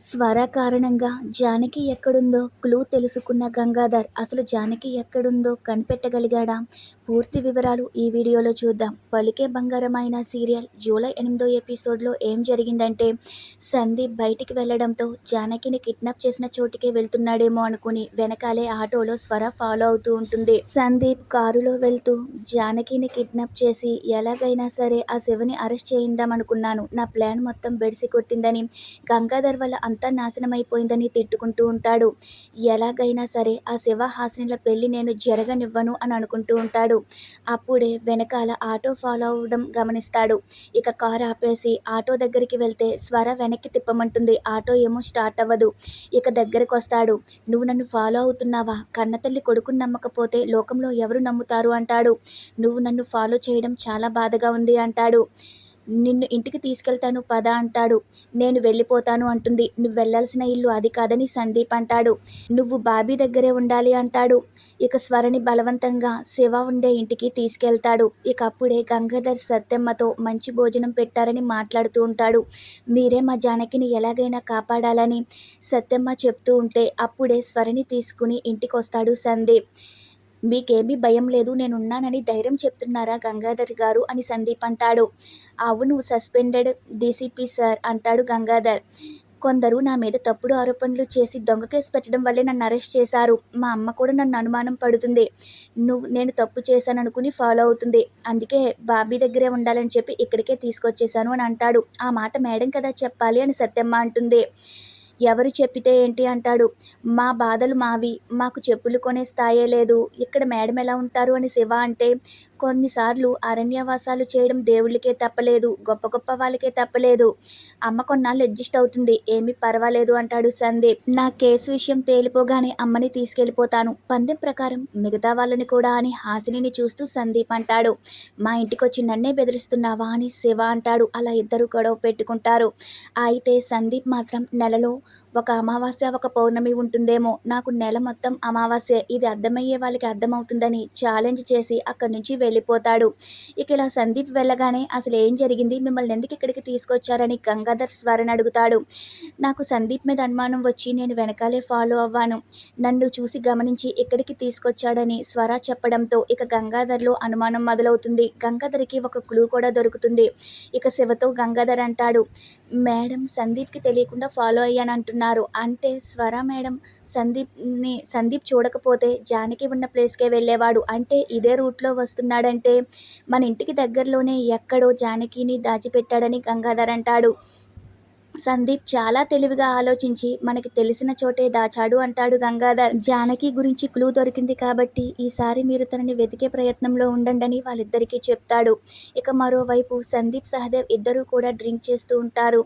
స్వర కారణంగా జానకి ఎక్కడుందో క్లూ తెలుసుకున్న గంగాధర్ అసలు జానకి ఎక్కడుందో కనిపెట్టగలిగాడా? పూర్తి వివరాలు ఈ వీడియోలో చూద్దాం. పలికే బంగారమైన సీరియల్ జూలై 8వ ఎపిసోడ్లో ఏం జరిగిందంటే, సందీప్ బయటికి వెళ్లడంతో జానకిని కిడ్నాప్ చేసిన చోటికే వెళ్తున్నాడేమో అనుకుని వెనకాలే ఆటోలో స్వర ఫాలో అవుతూ ఉంటుంది. సందీప్ కారులో వెళ్తూ జానకిని కిడ్నాప్ చేసి ఎలాగైనా సరే ఆ శివని అరెస్ట్ చేయిందామనుకున్నాను. నా ప్లాన్ మొత్తం బెడిసి కొట్టిందని, గంగాధర్ వల్ల అంతా నాశనమైపోయిందని తిట్టుకుంటూ ఉంటాడు. ఎలాగైనా సరే ఆ శివ హాసినిల పెళ్లి నేను జరగనివ్వను అని అనుకుంటూ ఉంటాడు. అప్పుడే వెనకాల ఆటో ఫాలో అవడం గమనిస్తాడు. ఇక కారు ఆపేసి ఆటో దగ్గరికి వెళ్తే స్వర వెనక్కి తిప్పమంటుంది. ఆటో ఏమో స్టార్ట్ అవ్వదు. ఇక దగ్గరకు వస్తాడు. నువ్వు నన్ను ఫాలో అవుతున్నావా? కన్నతల్లి కొడుకుని నమ్మకపోతే లోకంలో ఎవరు నమ్ముతారు అంటాడు. నువ్వు నన్ను ఫాలో చేయడం చాలా బాధగా ఉంది అంటాడు. నిన్ను ఇంటికి తీసుకెళ్తాను పద అంటాడు. నేను వెళ్ళిపోతాను అంటుంది. నువ్వు వెళ్ళాల్సిన ఇల్లు అది కాదని సందీప్ అంటాడు. నువ్వు బాబీ దగ్గరే ఉండాలి అంటాడు. ఇక స్వరని బలవంతంగా శివ ఉండే ఇంటికి తీసుకెళ్తాడు. ఇక అప్పుడే గంగాధర్ సత్యమ్మతో మంచి భోజనం పెట్టారని మాట్లాడుతూ ఉంటాడు. మీరే మా జానకిని ఎలాగైనా కాపాడాలని సత్యమ్మ చెప్తూ ఉంటే అప్పుడే స్వరని తీసుకుని ఇంటికి వస్తాడు సందీప్. మీకేమీ భయం లేదు, నేనున్నానని ధైర్యం చెప్తున్నారా గంగాధర్ గారు అని సందీప్ అంటాడు. అవును, సస్పెండెడ్ డీసీపీ సార్ అంటాడు గంగాధర్. కొందరు నా మీద తప్పుడు ఆరోపణలు చేసి దొంగ కేసు పెట్టడం వల్లే నన్ను అరెస్ట్ చేశారు. మా అమ్మ కూడా నన్ను అనుమానం పడుతుంది. నేను తప్పు చేశాననుకుని ఫాలో అవుతుంది. అందుకే బాబీ దగ్గరే ఉండాలని చెప్పి ఇక్కడికే తీసుకొచ్చేశాను అని అంటాడు. ఆ మాట మేడం కదా చెప్పాలి అని సత్యమ్మ అంటుంది. ఎవరు చెప్పితే ఏంటి అంటాడు. మా బాధలు మావి, మాకు చెప్పులు కొనే స్థాయే లేదు, ఇక్కడ మేడం ఎలా ఉంటారు అని శివ అంటే, కొన్నిసార్లు అరణ్యవాసాలు చేయడం దేవుళ్ళకే తప్పలేదు, గొప్ప గొప్ప వాళ్ళకే తప్పలేదు. అమ్మ కొన్నాళ్ళు అడ్జస్ట్ అవుతుంది, ఏమీ పర్వాలేదు అంటాడు సందీప్. నా కేసు విషయం తేలిపోగానే అమ్మని తీసుకెళ్ళిపోతాను, పందెం ప్రకారం మిగతా వాళ్ళని కూడా అని హాసినిని చూస్తూ సందీప్ అంటాడు. మా ఇంటికొచ్చి నన్నే బెదిరిస్తున్నావా అని శివ అంటాడు. అలా ఇద్దరు గొడవ పెట్టుకుంటారు. అయితే సందీప్ మాత్రం నెలలో ఒక అమావాస్య ఒక పౌర్ణమి ఉంటుందేమో, నాకు నెల మొత్తం అమావాస్యే, ఇది అర్థమయ్యే వాళ్ళకి అర్థమవుతుందని ఛాలెంజ్ చేసి అక్కడి నుంచి వెళ్ళిపోతాడు. ఇక ఇలా సందీప్ వెళ్ళగానే అసలు ఏం జరిగింది, మిమ్మల్ని ఎందుకు ఇక్కడికి తీసుకొచ్చారని గంగాధర్ స్వరని అడుగుతాడు. నాకు సందీప్ మీద అనుమానం వచ్చి నేను వెనకాలే ఫాలో అవ్వాను, నన్ను చూసి గమనించి ఇక్కడికి తీసుకొచ్చాడని స్వర చెప్పడంతో ఇక గంగాధర్లో అనుమానం మొదలవుతుంది. గంగాధర్కి ఒక క్లూ కూడా దొరుకుతుంది. ఇక శివతో గంగాధర్ అంటాడు, మేడం సందీప్కి తెలియకుండా ఫాలో అయ్యానంటున్నారు అంటే స్వర మేడం సందీప్ చూడకపోతే జానకి ఉన్న ప్లేస్కే వెళ్ళేవాడు, అంటే ఇదే రూట్లో వస్తున్నాడంటే మన ఇంటికి దగ్గరలోనే ఎక్కడో జానకిని దాచిపెట్టాడని గంగాధర్ అంటాడు. సందీప్ చాలా తెలివిగా ఆలోచించి మనకి తెలిసిన చోటే దాచాడు అంటాడు గంగాధర్. జానకి గురించి క్లూ దొరికింది కాబట్టి ఈసారి మీరు తనని వెతికే ప్రయత్నంలో ఉండండి వాళ్ళిద్దరికీ చెప్తాడు. ఇక మరోవైపు సందీప్ సహదేవ్ ఇద్దరూ కూడా డ్రింక్ చేస్తూ ఉంటారు.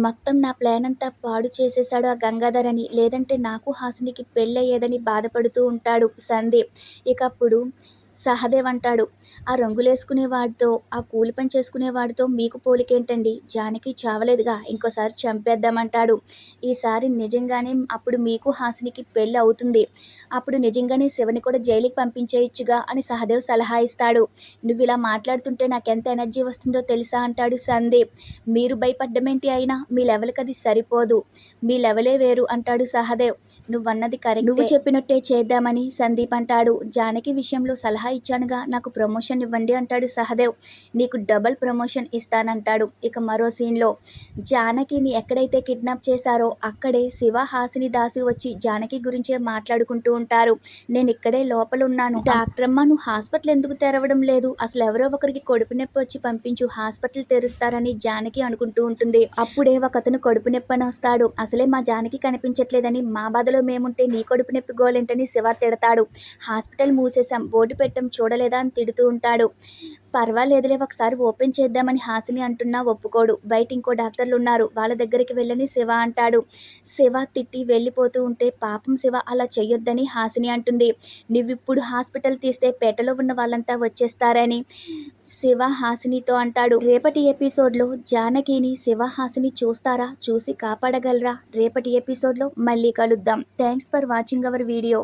మొత్తం నా ప్లాన్ అంతా పాడు చేసేశాడు ఆ గంగాధర్ అని, లేదంటే నాకు హాసినికి పెళ్ళయ్యేదని బాధపడుతూ ఉంటాడు సందీప్. ఇక అప్పుడు సహదేవ్ అంటాడు, ఆ రంగులేసుకునే వాడితో, ఆ కూలి పని చేసుకునే వాడితో మీకు పోలికేంటండి, జానకి చావలేదుగా, ఇంకోసారి చంపేద్దామంటాడు. ఈసారి నిజంగానే అప్పుడు మీకు హాసినికి పెళ్ళి అవుతుంది, అప్పుడు నిజంగానే శివని కూడా జైలుకి పంపించేయచ్చుగా అని సహదేవ్ సలహా ఇస్తాడు. నువ్వు ఇలా మాట్లాడుతుంటే నాకెంత ఎనర్జీ వస్తుందో తెలుసా అంటాడు సందీప్. మీరు భయపడ్డమేంటి, అయినా మీ లెవెల్కి అది సరిపోదు, మీ లెవెలే వేరు అంటాడు సహదేవ్. నువ్వన్నది కరెక్ట్, నువ్వు చెప్పినట్టే చేద్దామని సందీప్ అంటాడు. జానకి విషయంలో సలహా ఇచ్చానుగా, నాకు ప్రమోషన్ ఇవ్వండి అంటాడు సహదేవ్. నీకు డబుల్ ప్రమోషన్ ఇస్తానంటాడు. ఇక మరో సీన్లో జానకిని ఎక్కడైతే కిడ్నాప్ చేశారో అక్కడే శివ హాసిని దాసు వచ్చి జానకి గురించే మాట్లాడుకుంటూ ఉంటారు. నేను ఇక్కడే లోపల ఉన్నాను, డాక్టర్ అమ్మ నువ్వు హాస్పిటల్ ఎందుకు తెరవడం లేదు, అసలు ఎవరో ఒకరికి కడుపు నొప్పి వచ్చి పంపించు, హాస్పిటల్ తెరుస్తారని జానకి అనుకుంటూ ఉంటుంది. అప్పుడే ఒకతను కడుపు నొప్పి అని వస్తాడు. అసలే మా జానకి కనిపించట్లేదని మా బాధలో మేముంటే నీ కడుపు నొప్పి గోలేంటని శివ తిడతాడు. హాస్పిటల్ మూసేశాం, బోర్డు పెట్టం చూడలేదా అని తిడుతూ ఉంటాడు. పర్వాలేదులే ఒకసారి ఓపెన్ చేద్దామని హాసిని అంటున్నా ఒప్పుకోడు. బయట ఇంకో డాక్టర్లు ఉన్నారు, వాళ్ళ దగ్గరికి వెళ్ళని శివ అంటాడు. శివ తిట్టి వెళ్ళిపోతూ ఉంటే పాపం శివ అలా చెయ్యొద్దని హాసిని అంటుంది. నువ్విప్పుడు హాస్పిటల్ తీస్తే పేటలో ఉన్న వాళ్ళంతా వచ్చేస్తారని శివ హాసినితో అంటాడు. రేపటి ఎపిసోడ్లో జానకిని శివ హాసిని చూస్తారా, చూసి కాపాడగలరా? రేపటి ఎపిసోడ్లో మళ్ళీ కలుద్దాం. Thanks for watching our video.